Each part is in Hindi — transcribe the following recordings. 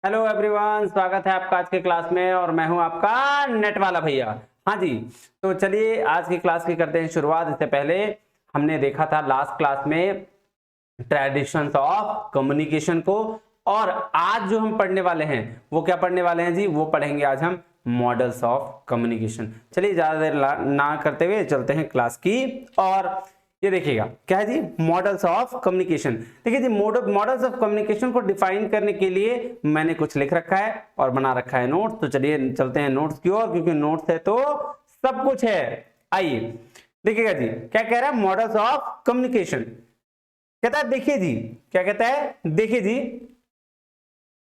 हेलो एवरीवन, स्वागत है आपका आज के क्लास में और मैं हूं आपका नेट वाला भैया। हाँ जी, तो चलिए आज की क्लास की करते हैं शुरुआत। इससे पहले हमने देखा था लास्ट क्लास में ट्रेडिशंस ऑफ कम्युनिकेशन को, और आज जो हम पढ़ने वाले हैं वो क्या पढ़ने वाले हैं जी? वो पढ़ेंगे आज हम मॉडल्स ऑफ कम्युनिकेशन। चलिए ज्यादा देर ना करते हुए चलते हैं क्लास की। और ये देखिएगा क्या है जी, मॉडल्स ऑफ कम्युनिकेशन। देखिए जी, मॉडल्स ऑफ कम्युनिकेशन को डिफाइन करने के लिए मैंने कुछ लिख रखा है और बना रखा है नोट्स। तो चलिए चलते हैं नोट्स की ओर, क्योंकि नोट्स है तो सब कुछ है। आइए देखिएगा जी, क्या कह रहा है मॉडल्स ऑफ कम्युनिकेशन। कहता है देखिए जी, क्या कहता है, देखिए जी,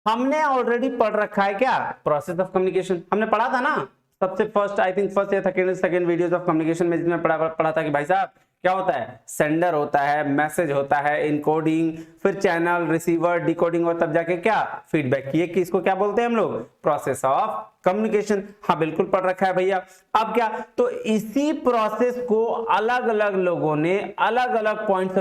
हमने ऑलरेडी पढ़ रखा है क्या, प्रोसेस ऑफ कम्युनिकेशन। हमने पढ़ा था ना सबसे फर्स्ट, आई थिंक फर्स्ट या सेकंड वीडियोस ऑफ कम्युनिकेशन में, जिसमें पढ़ा था कि भाई साहब क्या होता है, सेंडर होता है, मैसेज होता है, इनकोडिंग, फिर चैनल, रिसीवर, डिकोडिंग, और तब जाके क्या फीडबैक। ये किसको क्या बोलते हैं हम लोग? Process of communication. हाँ बिल्कुल पढ़ रखा है भैया। अब क्या, तो इसी प्रोसेस को अलग अलग लोगों ने अलग अलग पॉइंट्स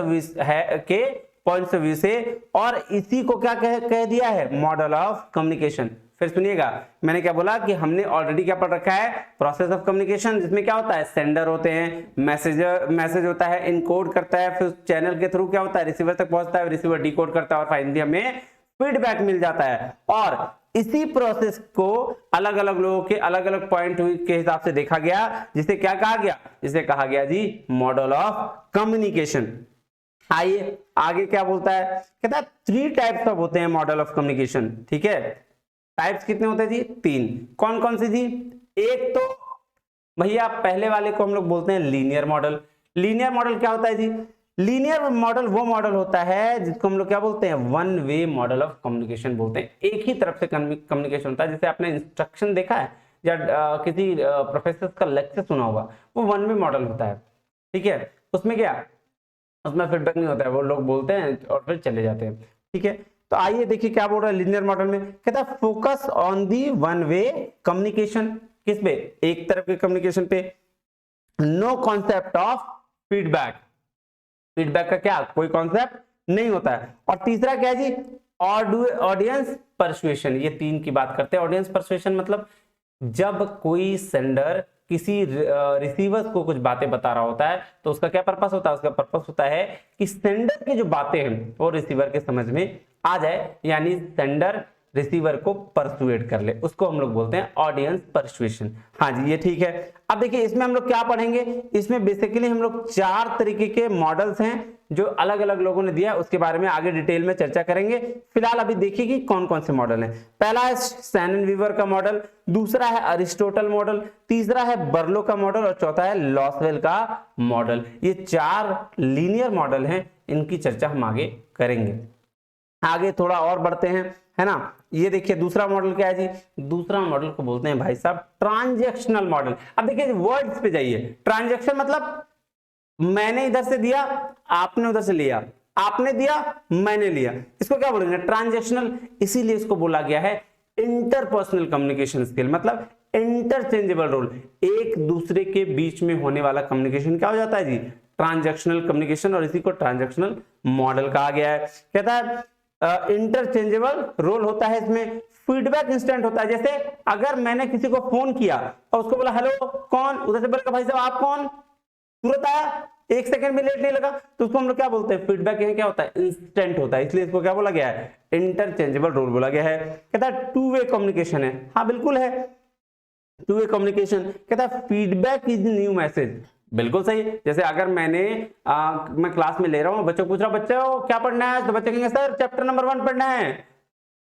ऑफ व्यू से और इसी को क्या कह दिया है, मॉडल ऑफ कम्युनिकेशन। फिर सुनिएगा, मैंने क्या बोला कि हमने ऑलरेडी क्या पढ़ रखा है, प्रोसेस ऑफ कम्युनिकेशन, जिसमें क्या होता है, सेंडर होते हैं, मैसेज होता है, इनकोड करता है, फिर चैनल के थ्रू क्या होता है, रिसीवर तक पहुंचता है, रिसीवर डिकोड करता है, और फाइनली हमें फीडबैक मिल जाता है। और इसी प्रोसेस को अलग अलग लोगों के अलग अलग पॉइंट के हिसाब से देखा गया, जिसे क्या कहा गया, जिसे कहा गया जी मॉडल ऑफ कम्युनिकेशन। आइए आगे क्या बोलता है, कहता है 3 टाइप्स ऑफ होते हैं मॉडल ऑफ कम्युनिकेशन। ठीक है, टाइप्स कितने होते हैं जी? 3। कौन कौन सी जी? एक तो भैया पहले वाले को हम लोग बोलते हैं लीनियर मॉडल। लीनियर मॉडल क्या होता है जी? लीनियर मॉडल वो मॉडल होता है जिसको हम लोग क्या बोलते हैं, one way model of communication बोलते हैं। एक ही तरफ से कम्युनिकेशन होता है। जैसे आपने इंस्ट्रक्शन देखा है या किसी प्रोफेसर का लेक्चर सुना होगा, वो वन वे मॉडल होता है। ठीक है, उसमें क्या, उसमें फीडबैक नहीं होता है, वो लोग बोलते हैं और फिर चले जाते हैं। ठीक है, तो आइए देखिए क्या बोल रहा है लीनियर मॉडल में। कहता है focus on the one way communication. किस पे? एक तरफ के कम्युनिकेशन पे। No concept of feedback. Feedback का क्या, कोई कॉन्सेप्ट नहीं होता है। और तीसरा क्या है जी, ऑडियंस परसुएशन। ये 3 की बात करते हैं। ऑडियंस परसुएशन मतलब जब कोई सेंडर किसी रिसीवर को कुछ बातें बता रहा होता है तो उसका क्या पर्पस होता है, उसका पर्पस होता है कि सेंडर की जो बातें हैं वो रिसीवर के समझ में आ जाए, यानी सेंडर रिसीवर को परसुएट कर ले, उसको हम लोग बोलते हैं ऑडियंस परसुएशन। हाँ जी, ये ठीक है। अब देखिए इसमें हम लोग क्या पढ़ेंगे, इसमें बेसिकली हम लोग 4 तरीके के मॉडल्स हैं जो अलग अलग लोगों ने दिया, उसके बारे में आगे डिटेल में चर्चा करेंगे। फिलहाल अभी देखिए कि कौन कौन से मॉडल हैं। पहला है शैनन वीवर का मॉडल, दूसरा है अरिस्टोटल मॉडल, तीसरा है बर्लो का मॉडल, और चौथा है लॉसवेल का मॉडल। ये 4 लीनियर मॉडल हैं, इनकी चर्चा हम आगे करेंगे। आगे थोड़ा और बढ़ते हैं, है ना। ये देखिए दूसरा मॉडल क्या है जी? दूसरा मॉडल को बोलते हैं भाई साहब ट्रांजैक्शनल मॉडल। अब देखिए वर्ड्स पे जाइए। ट्रांजैक्शन मतलब मैंने इधर से दिया, आपने उधर से लिया, आपने दिया, मैंने लिया, इसको क्या बोलेंगे? ट्रांजैक्शनल। इसीलिए इसको बोला गया है इंटरपर्सनल कम्युनिकेशन स्किल, मतलब इंटरचेंजेबल रोल। एक दूसरे के बीच में होने वाला कम्युनिकेशन क्या हो जाता है जी? ट्रांजैक्शनल कम्युनिकेशन, और इसी को ट्रांजैक्शनल मॉडल कहा गया है। कहता है इंटरचेंजेबल रोल होता है इसमें। फीडबैक इंस्टेंट होता है। जैसे अगर मैंने किसी को फोन किया और उसको बोला हेलो कौन, उधर से बोलेगा भाई साहब आप कौन, तुरंत आया, 1 सेकंड भी लेट नहीं लगा, तो उसको हम लोग क्या बोलते हैं? फीडबैक क्या होता है? इंस्टेंट होता है। इसलिए इसको क्या बोला गया है? इंटरचेंजेबल रोल बोला गया है। कहता है 2 वे कम्युनिकेशन है। हाँ बिल्कुल है, 2 वे कम्युनिकेशन। कहता है फीडबैक इज न्यू मैसेज। बिल्कुल सही। जैसे अगर मैं क्लास में ले रहा हूँ, बच्चों पूछ रहा हूँ बच्चों क्या पढ़ना है, तो बच्चे कहेंगे सर चैप्टर नंबर 1 पढ़ना है।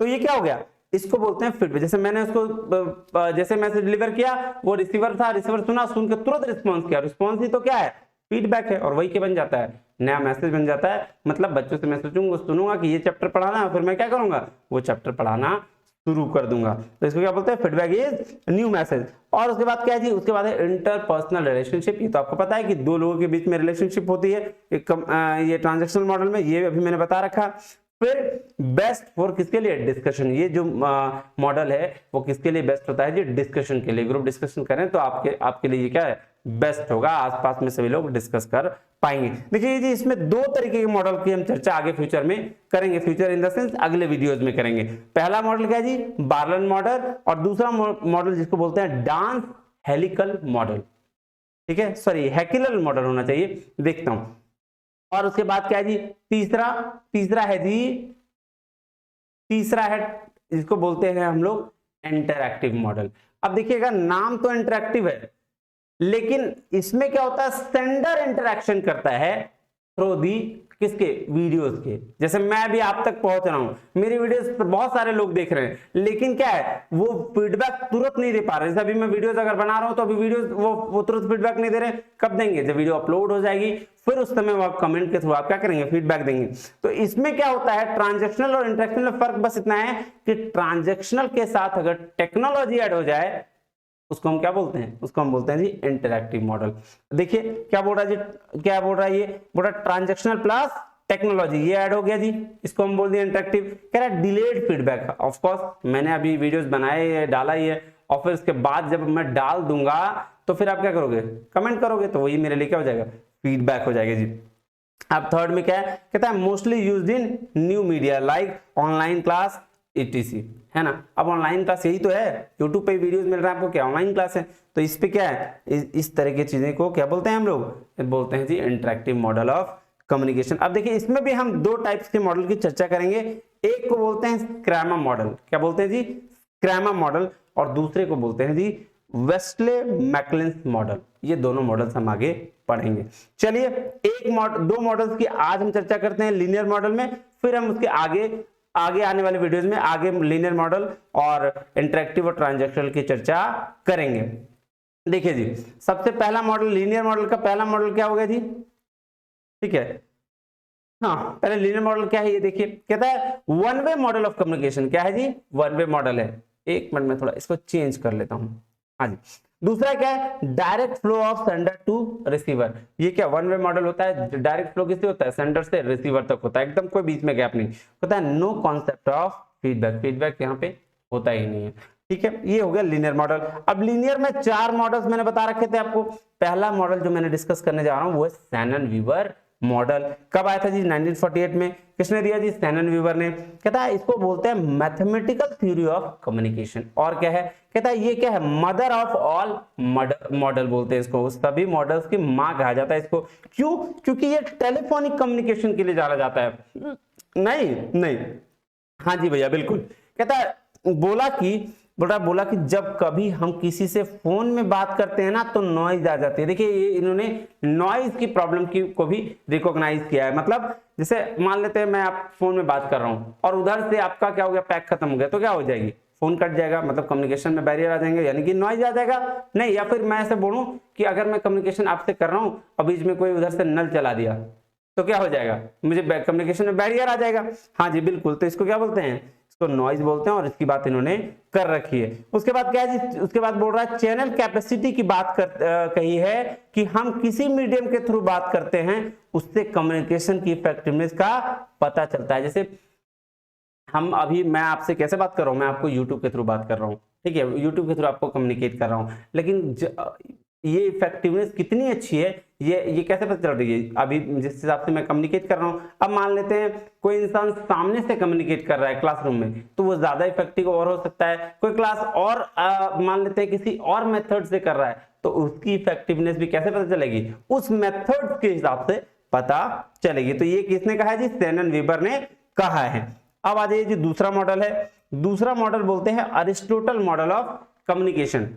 तो ये क्या हो गया? इसको बोलते हैं फीडबैक। जैसे मैंने उसको जैसे मैसेज डिलीवर किया, वो रिसीवर था, रिसीवर सुना, सुन के तुरंत रिस्पॉन्स किया, रिस्पॉन्स ही तो क्या है? फीडबैक है। और वही क्या बन जाता है? नया मैसेज बन जाता है। मतलब बच्चों से मैं सुनूंगा कि ये चैप्टर पढ़ाना है, फिर मैं क्या करूंगा? वो चैप्टर पढ़ाना शुरू कर दूंगा। तो इसको क्या बोलते हैं? Feedback is new message. और उसके बाद क्या है जी? उसके बाद है इंटरपर्सनल रिलेशनशिप। ये तो आपको पता है कि 2 लोगों के बीच में रिलेशनशिप होती है ये ट्रांजैक्शनल मॉडल में, ये अभी मैंने बता रखा। फिर बेस्ट फॉर किसके लिए? डिस्कशन। ये जो मॉडल है वो किसके लिए बेस्ट होता है जी? डिस्कशन के लिए। ग्रुप डिस्कशन करें तो आपके लिए ये क्या है? बेस्ट होगा, आसपास में सभी लोग डिस्कस कर पाएंगे। देखिए जी, इसमें दो तरीके के मॉडल की हम चर्चा आगे फ्यूचर में करेंगे, फ्यूचर इन द सेंस अगले वीडियोस में करेंगे। पहला मॉडल क्या है जी, बार्लन मॉडल, और दूसरा मॉडल जिसको बोलते हैं डांस हेलिकल मॉडल, ठीक है, सॉरी हैकेलल मॉडल होना चाहिए, देखता हूं। और उसके बाद क्या है जी, तीसरा है जिसको बोलते हैं हम लोग इंटरैक्टिव मॉडल। अब देखिएगा, नाम तो इंटरैक्टिव है, लेकिन इसमें क्या होता है, सेंडर इंटरैक्शन करता है थ्रू दी किसके, वीडियोस के। जैसे मैं भी आप तक पहुंच रहा हूं, मेरी वीडियोस बहुत सारे लोग देख रहे हैं, लेकिन क्या है, वो फीडबैक तुरंत नहीं दे पा रहे। जैसे अभी मैं वीडियोस अगर बना रहा हूं तो अभी वीडियोस वो तुरंत फीडबैक नहीं दे रहे, कब देंगे, जब वीडियो अपलोड हो जाएगी, फिर उस समय वो आप कमेंट के थ्रू आप क्या करेंगे, फीडबैक देंगे। तो इसमें क्या होता है, ट्रांजैक्शनल और इंटरैक्शनल में फर्क बस इतना है कि ट्रांजैक्शनल के साथ अगर टेक्नोलॉजी ऐड हो जाए उसको हम क्या बोलते हैं, उसको हम बोलते हैं जी इंटरैक्टिव मॉडल। देखिए क्या बोल रहा है जी, क्या बोल रहा है, ये बोल रहा है ट्रांजैक्शनल प्लस टेक्नोलॉजी, ये ऐड हो गया जी, इसको हम बोल दिए इंटरैक्टिव। कह रहा है डिलेड फीडबैक, ऑफ कोर्स मैंने अभी वीडियोस बनाए है, डाला ही है, और फिर उसके बाद जब मैं डाल दूंगा तो फिर आप क्या करोगे, कमेंट करोगे, तो वही मेरे लिए क्या हो जाएगा, फीडबैक हो जाएगा जी। अब थर्ड में क्या है, कहता है mostly used in new media like online class etc, है ना। अब ऑनलाइन क्लास यही तो है, यूट्यूब पे वीडियोस मिल रहा है आपको, क्या ऑनलाइन क्लास है, तो इस पे क्या है, इस तरह की चीजें को क्या बोलते हैं हम लोग, बोलते हैं जी इंटरैक्टिव मॉडल ऑफ कम्युनिकेशन। अब देखिए, इसमें भी हम दो टाइप्स के मॉडल की चर्चा करेंगे, एक को बोलते हैं स्क्रैमा मॉडल, क्या बोलते हैं जी, स्क्रैमा मॉडल, और दूसरे को बोलते हैं जी वेस्टले मैकलेंस मॉडल। ये दोनों मॉडल्स हम आगे पढ़ेंगे। चलिए दो मॉडल्स की आज हम चर्चा करते हैं लीनियर मॉडल में, फिर हम उसके आगे आने वाले वीडियोस में आगे लीनियर मॉडल और इंटरैक्टिव और ट्रांजैक्शनल की चर्चा करेंगे। देखिए जी, सबसे पहला मॉडल, लीनियर मॉडल का पहला मॉडल क्या हो गया जी, ठीक है, हाँ पहले लीनियर मॉडल क्या है ये देखिए, कहता है one way model of communication, क्या है जी, वन वे मॉडल है। एक मिनट में थोड़ा इसको चेंज कर लेता हूं, हाँ जी। दूसरा क्या है, direct flow of sender to receiver, ये क्या वन वे मॉडल होता है, डायरेक्ट फ्लो किससे होता है, सेंडर से रिसीवर तक होता है, एकदम कोई बीच में गैप नहीं होता है, no concept of feedback, feedback यहाँ पे होता ही नहीं है, ठीक है। ये हो गया लीनियर मॉडल। अब लीनियर में चार मॉडल्स मैंने बता रखे थे आपको। पहला मॉडल जो मैंने डिस्कस करने जा रहा हूं वो है शैनन वीवर मॉडल। कब आया था जी, 1948 में। किसने दिया जी, शैनन वीवर ने। कहता है इसको बोलते हैं मैथमेटिकल थ्योरी ऑफ कम्युनिकेशन, और क्या है, कहता है ये क्या है, मदर ऑफ ऑल मॉडल बोलते हैं इसको, सभी मॉडल्स की मां कहा जाता है इसको। क्यों, क्योंकि ये टेलीफोनिक कम्युनिकेशन के लिए जाना जाता है। नहीं, हाँ जी भैया बिल्कुल। कहता है बोला कि जब कभी हम किसी से फोन में बात करते हैं ना तो नॉइज आ जाती है। देखिए ये इन्होंने नॉइज की प्रॉब्लम को भी रिकॉग्नाइज किया है। मतलब जैसे मान लेते हैं मैं आप फोन में बात कर रहा हूं और उधर से आपका क्या हो गया, पैक खत्म हो गया, तो क्या हो जाएगी, फोन कट जाएगा, मतलब कम्युनिकेशन में बैरियर आ जाएंगे, यानी कि नॉइज आ जाएगा। नहीं, या फिर मैं ऐसे बोलूं कि अगर मैं कम्युनिकेशन आपसे कर रहा हूं और बीच में कोई उधर से नल चला दिया तो क्या हो जाएगा, मुझे कम्युनिकेशन में बैरियर आ जाएगा। हाँ जी बिल्कुल, तो इसको क्या बोलते हैं, इसको नॉइज बोलते हैं, और इसकी बात इन्होंने कर रखी है। उसके बाद क्या है जी, उसके बाद बोल रहा है चैनल कैपेसिटी की बात कही है कि हम किसी मीडियम के थ्रू बात करते हैं उससे कम्युनिकेशन की इफेक्टिवनेस का पता चलता है। जैसे मैं आपसे कैसे बात कर रहा हूं, मैं आपको यूट्यूब के थ्रू बात कर रहा हूं, ठीक है, यूट्यूब के थ्रू आपको कम्युनिकेट कर रहा हूं, लेकिन ये इफेक्टिवनेस कितनी अच्छी है ये कैसे पता चल रही है, अभी जिस हिसाब से मैं कम्युनिकेट कर रहा हूं। अब मान लेते हैं कोई इंसान सामने से कम्युनिकेट कर रहा है क्लासरूम में, तो वो ज्यादा इफेक्टिव और हो सकता है। कोई क्लास और मान लेते हैं किसी और मेथड से कर रहा है, तो उसकी इफेक्टिवनेस भी कैसे पता चलेगी, उस मेथड के हिसाब से पता चलेगी। तो ये किसने कहा है जी, शैनन वीवर ने कहा है। अब आ जाइए जी दूसरा मॉडल है, दूसरा मॉडल बोलते हैं अरिस्टोटल मॉडल ऑफ कम्युनिकेशन।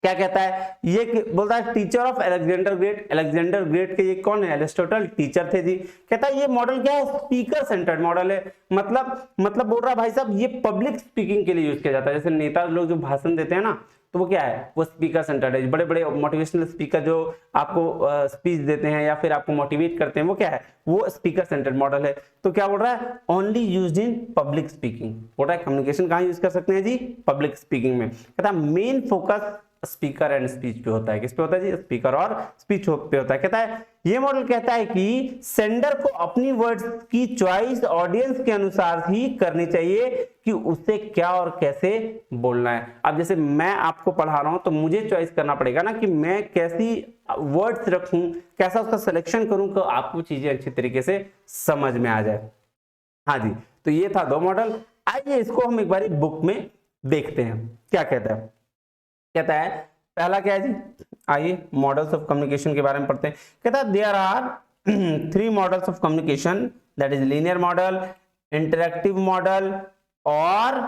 क्या कहता है, ये बोलता है teacher of Alexander great. Alexander great के ये कौन है, एरिस्टोटल टीचर थे जी। कहता है ये मॉडल क्या है, स्पीकर सेंटर्ड मॉडल है। मतलब बोल रहा है भाई साहब ये पब्लिक स्पीकिंग के लिए यूज किया जाता है। जैसे नेता लोग जो भाषण देते हैं ना, तो वो क्या है, वो स्पीकर सेंटर्ड है। बड़े बड़े मोटिवेशनल स्पीकर जो आपको स्पीच देते हैं या फिर आपको मोटिवेट करते हैं, वो क्या है, वो स्पीकर सेंटर्ड मॉडल है। तो क्या बोल रहा है, only used in public speaking. बोल रहा है कम्युनिकेशन कहाँ यूज कर सकते हैं जी, पब्लिक स्पीकिंग में। कहता है main focus speaker and speech पे होता है। किस पे होता है जी, स्पीकर और स्पीच पे होता है। कहता है ये मॉडल कहता है कि सेंडर को अपनी वर्ड्स की चॉइस ऑडियंस के अनुसार ही करनी चाहिए कि उससे क्या और कैसे बोलना है। अब जैसे मैं आपको पढ़ा रहा हूं तो मुझे चॉइस करना पड़ेगा ना कि मैं कैसी वर्ड्स रखूं, कैसा उसका सिलेक्शन करूं कि आपको चीजें अच्छी तरीके से समझ में आ जाए। हाँ जी, तो ये था 2 मॉडल। आइए इसको हम एक बार बुक में देखते हैं क्या कहता है। कहता है पहला क्या है जी, आइए मॉडल्स ऑफ कम्युनिकेशन के बारे में पढ़ते हैं। कहता है there are 3 models of communication, that is linear model, interactive model और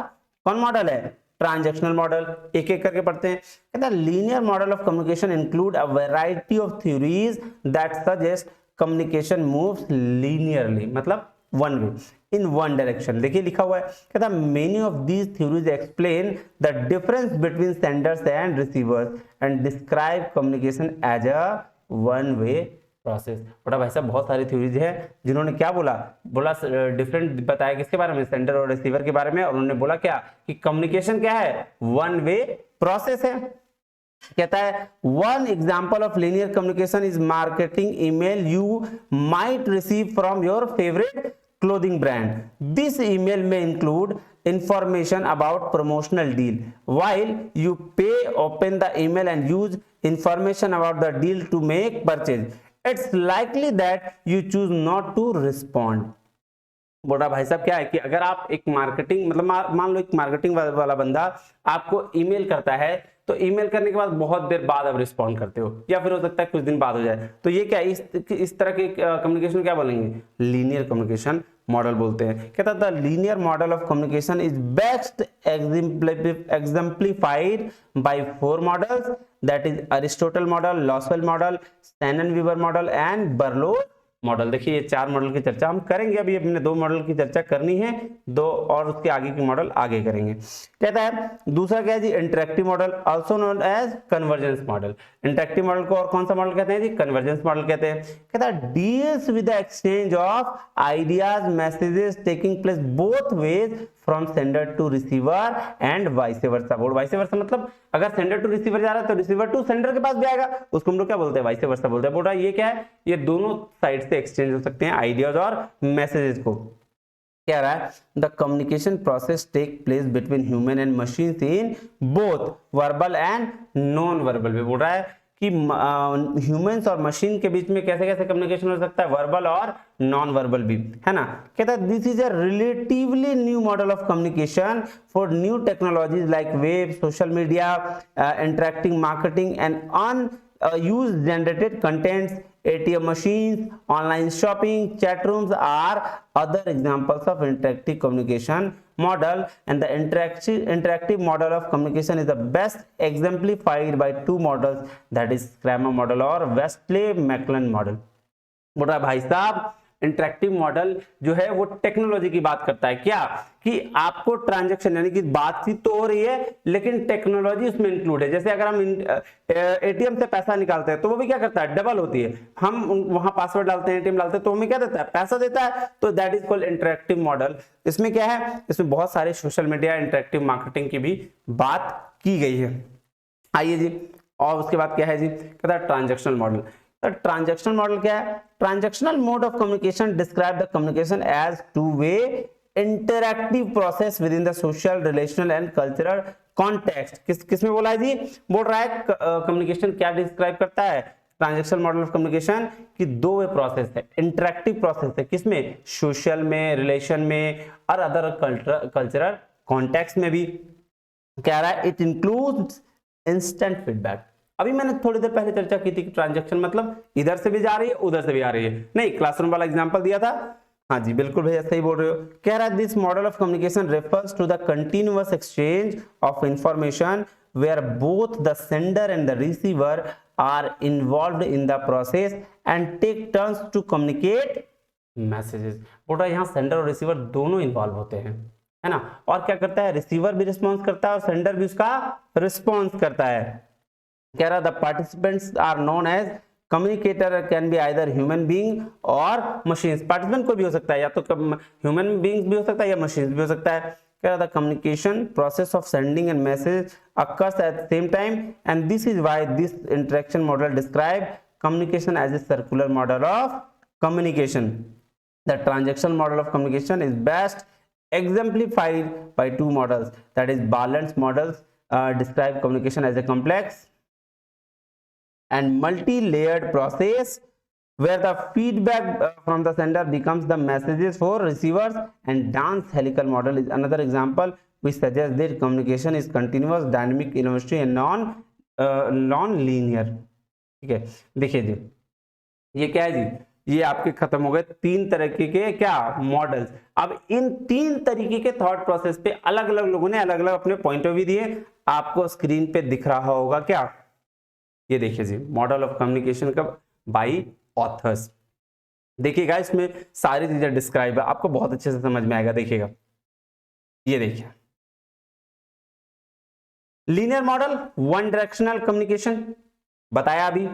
कौन मॉडल है, ट्रांजैक्शनल मॉडल। एक एक करके पढ़ते हैं। कहता है linear model of communication include a variety of theories that suggest communication moves linearly, मतलब one way, in one direction. देखिए लिखा हुआ है, कहता है many of these theories explain the difference between senders and receivers and describe communication as a one way process. बड़ा भाई साहब बहुत सारी थ्योरीज है जिन्होंने क्या बोला डिफरेंट बताया किसके बारे में, सेंडर और रिसीवर के बारे में, और उन्होंने बोला क्या कि कम्युनिकेशन क्या है, वन वे प्रोसेस है। कहता है one example of linear communication is marketing email you might receive from your favourite clothing brand. This email may include information about promotional deal. While you pay, open the email and use information about the deal to make purchase. It's likely that you choose not to respond. बोला भाई साहब क्या है कि अगर आप एक मार्केटिंग मतलब मान लो एक मार्केटिंग वाला बंदा आपको ईमेल करता है, तो ईमेल करने के बाद बहुत देर बाद आप रिस्पॉन्ड करते हो, या फिर हो सकता है कुछ दिन बाद हो जाए, तो ये क्या इस तरह के कम्युनिकेशन क्या बोलेंगे, लीनियर कम्युनिकेशन मॉडल बोलते हैं। कहता the linear model of communication is best exemplified by 4 models, that is Aristotle model, Lasswell model, Shannon Weaver model and Berlo model. देखिए ये 4 मॉडल की चर्चा हम करेंगे, अभी अपने 2 मॉडल की चर्चा करनी है, 2 और उसके आगे की मॉडल आगे करेंगे। कहता है दूसरा क्या है जी, interactive model, also known as convergence model. Interactive model को और कौन सा मॉडल कहते हैं जी, कन्वर्जेंस मॉडल कहते हैं। कहता है deals with the exchange of ideas messages taking place both ways from sender to receiver and vice versa. बोल वाइस वर्सा मतलब अगर सेंडर टू रिसीवर जा रहा है तो रिसीवर टू सेंडर के पास भी आएगा, उसको हम लोग क्या बोलते हैं, वाइस वर्सा बोलते हैं। बोल रहा है ये क्या है, ये दोनों साइड से एक्सचेंज हो सकते हैं आइडियाज और मैसेजेस को। क्या रहा है, the communication process take place between human and machine in both verbal and non verbal way. बोल रहा है कि ह्यूमंस और मशीन के बीच में कैसे कैसे कम्युनिकेशन हो सकता है, वर्बल और नॉन वर्बल भी, है ना। कहता है this is a relatively new model of communication for new technologies like web, social media, interacting marketing and on use generated contents, ATM machines, online shopping, chat rooms are other examples of interactive communication model, and the interactive model of communication is the best exemplified by 2 models, that is Kramer model और Westlake-Maclellan model। बोल रहा है भाई साहब इंटरैक्टिव मॉडल जो है वो टेक्नोलॉजी की बात करता है, क्या कि आपको ट्रांजैक्शन यानी कि बातचीत तो हो रही है लेकिन टेक्नोलॉजी उसमें इंक्लूड है। जैसे अगर हम एटीएम से पैसा निकालते हैं तो वो भी क्या करता है, डबल होती है, हम वहां पासवर्ड डालते हैं, एटीएम डालते हैं तो हमें क्या देता है, पैसा देता है, तो that is called interactive model. इसमें क्या है, इसमें बहुत सारे सोशल मीडिया इंटरैक्टिव मार्केटिंग की भी बात की गई है। आइए जी, और उसके बाद क्या है जी, कहता है ट्रांजैक्शनल मॉडल। ट्रांजैक्शनल मॉडल क्या है, transactional mode of communication describe the communication as two way interactive process within the social, relational and cultural context. किसमें बोला है जी, बोल रहा है कम्युनिकेशन क्या डिस्क्राइब करता है, ट्रांजैक्शनल मॉडल ऑफ कम्युनिकेशन की 2 वे प्रोसेस है, इंटरैक्टिव प्रोसेस है, किसमें, सोशल में, रिलेशन में और अदर कल्चरल कॉन्टेक्स्ट में भी। कह रहा है इट इंक्लूड्स इंस्टेंट फीडबैक। अभी मैंने थोड़ी देर पहले चर्चा की थी कि ट्रांजैक्शन मतलब इधर से भी जा रही है उधर से भी आ रही है, नहीं क्लासरूम वाला एग्जांपल दिया था। हाँ जी बिल्कुल भैया सही बोल रहे हो। कह रहा है this model of communication refers to the continuous exchange of information where both the sender and the receiver are involved in the process and take turns to communicate messages. बोल रहा है यहाँ सेंडर और रिसीवर दोनों इन्वॉल्व होते हैं, है ना, और क्या करता है, रिसीवर भी रिस्पॉन्स करता है और सेंडर भी उसका रिस्पॉन्स करता है। कह रहा the participants are known as communicator, can be either human being और मशीन्स। पार्टिसिपेंट कोई भी हो सकता है, या तो ह्यूमन बीइंग्स भी हो सकता है या मशीन्स भी हो सकता है। कह रहा the communication process of sending end message occurs at the same time and this is why this interaction model describe communication as a circular model of communication. The transactional model of communication is best exemplified by two models, that is Barland's models describe communication as a complex and multi-layered process where the feedback from the sender becomes the messages for receivers, and Dan's helical model is another example which suggests that communication is continuous, dynamic, evolutionary and non-linear. ठीक है, देखिए जी ये क्या है जी, ये आपके खत्म हो गए तीन तरीके के क्या मॉडल्स। अब इन तीन तरीके के थॉट प्रोसेस पे अलग अलग लोगों ने अलग अलग अपने पॉइंट ऑफ व्यू दिए, आपको स्क्रीन पे दिख रहा होगा क्या, ये देखिए जी मॉडल ऑफ कम्युनिकेशन का बाई ऑथर्स। देखिएगा इसमें सारी चीजें डिस्क्राइब है, आपको बहुत अच्छे से समझ में आएगा। देखिएगा ये देखिए linear model one directional communication बताया अभी,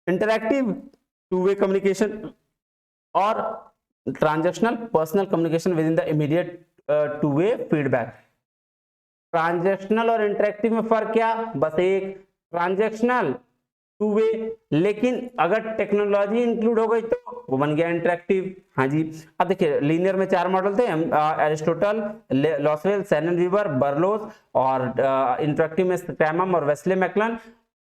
इंटरैक्टिव टू वे कम्युनिकेशन और transactional personal communication with in the immediate two way feedback. Transactional और इंटरैक्टिव में फर्क क्या, बस एक, ट्रांजैक्शनल टू वे, लेकिन अगर टेक्नोलॉजी इंक्लूड हो गई तो वो बन गया इंटरैक्टिव। हाँ जी, अब देखिए लीनियर में चार मॉडल थे, Aristotle, Lasswell, Sanon Weaver, Berlo's, और इंटरैक्टिव में स्टैमम और वेस्ले मैकलन,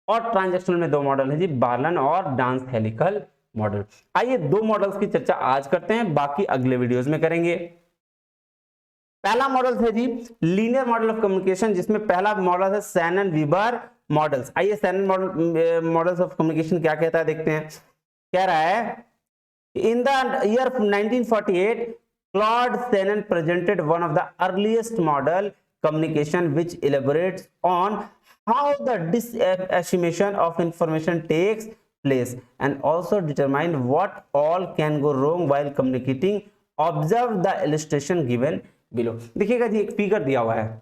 और ट्रांजैक्शनल में दो मॉडल है जी, बार्लन और डांस हेलिकल मॉडल। आइए दो मॉडल्स की चर्चा आज करते हैं, बाकी अगले वीडियोस में करेंगे। पहला मॉडल है जी लीनियर मॉडल ऑफ कम्युनिकेशन, जिसमें पहला मॉडल है सैनन वीवर मॉडल्स। आइए सैनन मॉडल्स ऑफ कम्युनिकेशन क्या कहता है देखते हैं। कह रहा है in the year 1948 Claude Sanon presented one of the earliest model communication which elaborates on how the dissemination of information takes place and also determine what all can go wrong while communicating. Observe the illustration given below. देखिएगा जी एक फिगर दिया हुआ है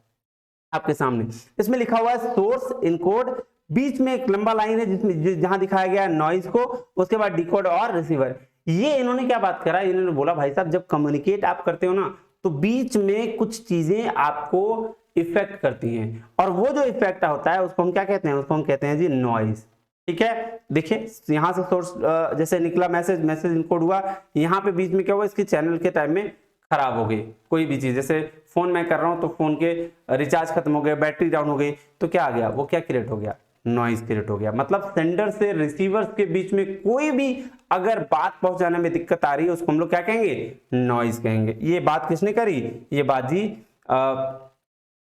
आपके सामने, इसमें लिखा हुआ है सोर्स इनकोड, बीच में एक लंबा लाइन है जिसमें जहां दिखाया गया है नॉइज को, उसके बाद डिकोड और रिसीवर। ये इन्होंने क्या बात करा, इन्होंने बोला भाई साहब जब कम्युनिकेट आप करते हो ना तो बीच में कुछ चीजें आपको इफेक्ट करती हैं, और वो जो इफेक्ट होता है उसको हम क्या कहते हैं, उसको हम कहते हैं जी नॉइज। ठीक है, देखिए यहां से सोर्स जैसे निकला मैसेज इनकोड हुआ, यहाँ पे बीच में क्या हुआ, इसके चैनल के टाइम में खराब हो गई कोई भी चीज, जैसे फोन मैं कर रहा हूं तो फोन के रिचार्ज खत्म हो गया, बैटरी डाउन हो गई, तो क्या आ गया, वो क्या क्रिएट हो गया, नॉइज क्रिएट हो गया। मतलब सेंडर से रिसीवर्स के बीच में कोई भी अगर बात पहुंचाने में दिक्कत आ रही है उसको हम लोग क्या कहेंगे, नॉइज कहेंगे। ये बात किसने करी, ये बात जी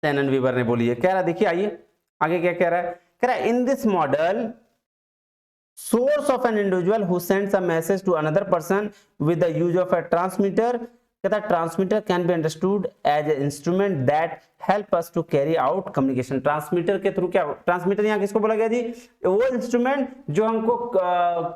सैनन वीवर ने बोली है। कह रहा है देखिए आइए आगे क्या कह रहा है, कह रहा है in this model source of an individual who sends a message to another person with the use of a transmitter, कहता है transmitter can be understood as a instrument that help us to carry out communication. Transmitter के थ्रू क्या, ट्रांसमीटर यहाँ किसको बोला गया जी, वो इंस्ट्रूमेंट जो हमको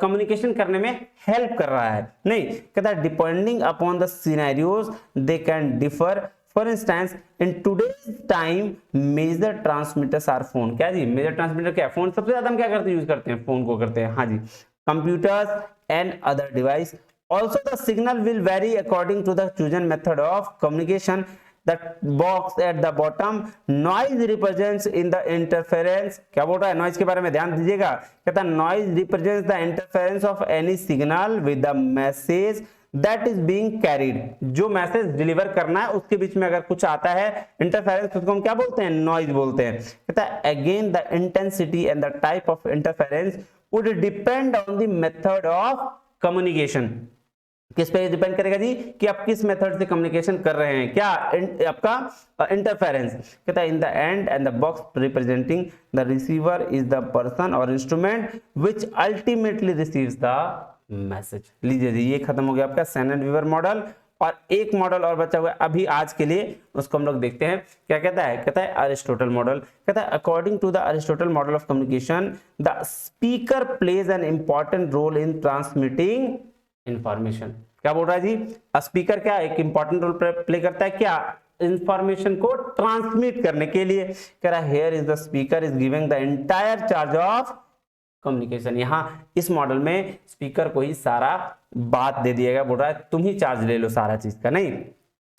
कम्युनिकेशन करने में हेल्प कर रहा है। नहीं, कहता है depending upon the scenarios they can differ. For instance in today's time major transmitters are phone. क्या जी, मेजर ट्रांसमीटर क्या, फोन सबसे ज्यादा हम क्या करते हैं, यूज करते हैं, फोन को करते हैं। हाँ जी, computers and other device. Also the signal will vary according to the chosen method of communication. The box at the bottom noise represents in the interference. क्या बोल रहा है, noise के बारे में ध्यान दीजिएगा। कहता है noise represents the interference of any signal with the message that is being carried. जो मैसेज डिलीवर करना है उसके बीच में अगर कुछ आता है इंटरफेरेंस, उसको हम क्या बोलते हैं, नॉइज बोलते हैं। कहता है again the intensity and the type of interference would depend on the method of communication. किस पे डिपेंड करेगा जी, कि आप किस मेथड से कम्युनिकेशन कर रहे हैं, क्या आपका इंटरफेरेंस। कहता है in the end and the box representing the receiver is the person और instrument which ultimately receives the message. लीजिए जी ये खत्म हो गया आपका सैनन वीवर मॉडल, और एक मॉडल और बचा हुआ है अभी आज के लिए, उसको हम लोग देखते हैं क्या कहता है। कहता है अरिस्टोटल मॉडल। कहता है according to the Aristotle model of communication the speaker plays an important role in transmitting information. क्या बोल रहा है जी, स्पीकर क्या एक इंपॉर्टेंट रोल प्ले करता है, क्या, इंफॉर्मेशन को ट्रांसमिट करने के लिए। कह रहा है here is the speaker is giving the entire charge of communication. यहाँ इस मॉडल में स्पीकर को ही सारा बात दे दिएगा, बोल रहा है तुम ही चार्ज ले लो सारा चीज का। नहीं,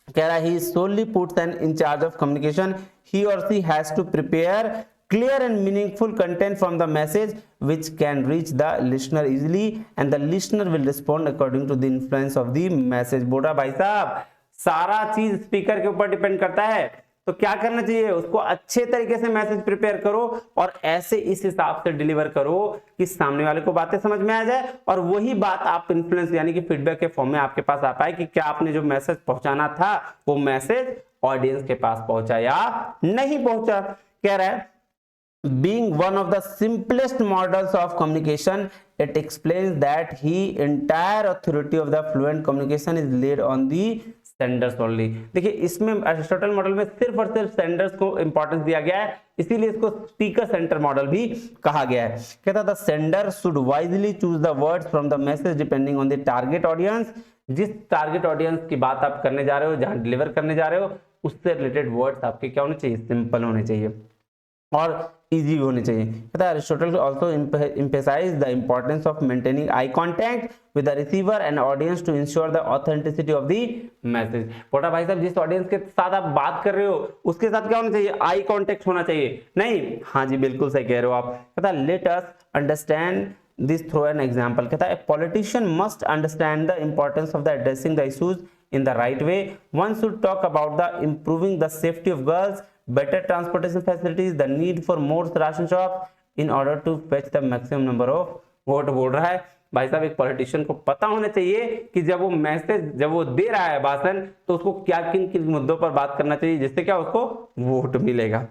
कह रहा है he solely puts an in charge of communication, he or she has to prepare clear and meaningful content from the message which can reach the listener easily and the listener will respond according to the influence of the message। बोला भाई साहब सारा चीज स्पीकर के ऊपर डिपेंड करता है, तो क्या करना चाहिए, उसको अच्छे तरीके से मैसेज प्रिपेयर करो और ऐसे इस हिसाब से डिलीवर करो कि सामने वाले को बातें समझ में आ जाए और वही बात आप इन्फ्लुएंस यानी कि फीडबैक के फॉर्म में आपके पास आ पाए कि क्या आपने जो मैसेज पहुंचाना था वो मैसेज ऑडियंस के पास पहुंचा या नहीं पहुंचा। कह रहा है being one of the simplest models of communication, it explains that the entire authority of the fluent communication is laid on the senders only। देखिए इसमें अरिस्टोटल मॉडल में सिर्फ और सिर्फ सेंडर्स को इंपॉर्टेंस दिया गया है, इसीलिए इसको स्पीकर सेंटर मॉडल भी कहा गया है। कहता था sender should wisely choose the words from the message depending on the target audience. जिस टारगेट ऑडियंस की बात आप करने जा रहे हो, जहां डिलीवर करने जा रहे हो, उससे रिलेटेड वर्ड्स आपके क्या होने चाहिए, सिंपल होने चाहिए और इजी होने चाहिए। कहता है Aristotle also emphasize the importance of maintaining eye contact with the receiver and audience to ensure the authenticity of the message। बोला भाई साहब जिस ऑडियंस के साथ आप बात कर रहे हो उसके साथ क्या होना चाहिए, आई कांटेक्ट होना चाहिए, नहीं? हाँ जी बिल्कुल सही कह रहे हो आप। कहता है let us understand this through an example। कहता है a politician must understand the importance of the addressing the issues in the right way। one should talk about the improving the safety of girls, better transportation facilities, the need for more ration shops in order to fetch the maximum number of vote। बोल रहा है भाई साहब एक पॉलिटिशियन को पता होना चाहिए कि जब वो मैसेज जब वो दे रहा है भाषण तो उसको क्या किन किन मुद्दों पर बात करना चाहिए जिससे क्या उसको वोट मिलेगा।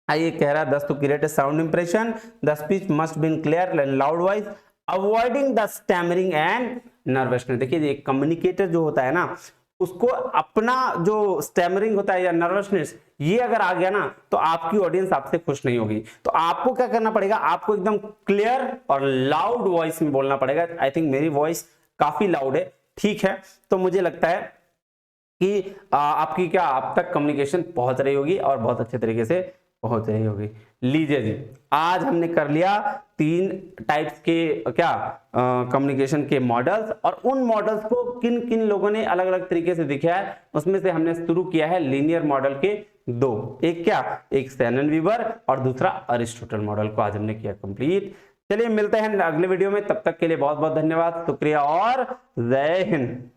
आइए कह रहा है thus to create a sound impression the speech must be in clear and loud voice avoiding the stammering and nervousness. देखिए ये कम्युनिकेटर जो होता है ना उसको अपना जो स्टैमरिंग होता है या नर्वसनेस ये अगर आ गया ना तो आपकी ऑडियंस आपसे खुश नहीं होगी। तो आपको क्या करना पड़ेगा, आपको एकदम क्लियर और लाउड वॉइस में बोलना पड़ेगा। आई थिंक मेरी वॉइस काफी लाउड है, ठीक है, तो मुझे लगता है कि आपकी क्या आप तक कम्युनिकेशन पहुंच रही होगी और बहुत अच्छे तरीके से पहुंच रही होगी। लीजिए जी आज हमने कर लिया 3 टाइप्स के क्या कम्युनिकेशन के मॉडल्स और उन मॉडल्स को किन किन लोगों ने अलग अलग तरीके से दिखाया है। उसमें से हमने शुरू किया है लीनियर मॉडल के 2, एक क्या, एक शैनन वीवर और दूसरा अरिस्टोटल मॉडल को आज हमने किया कंप्लीट। चलिए मिलते हैं अगले वीडियो में, तब तक के लिए बहुत बहुत धन्यवाद, शुक्रिया और जय हिंद।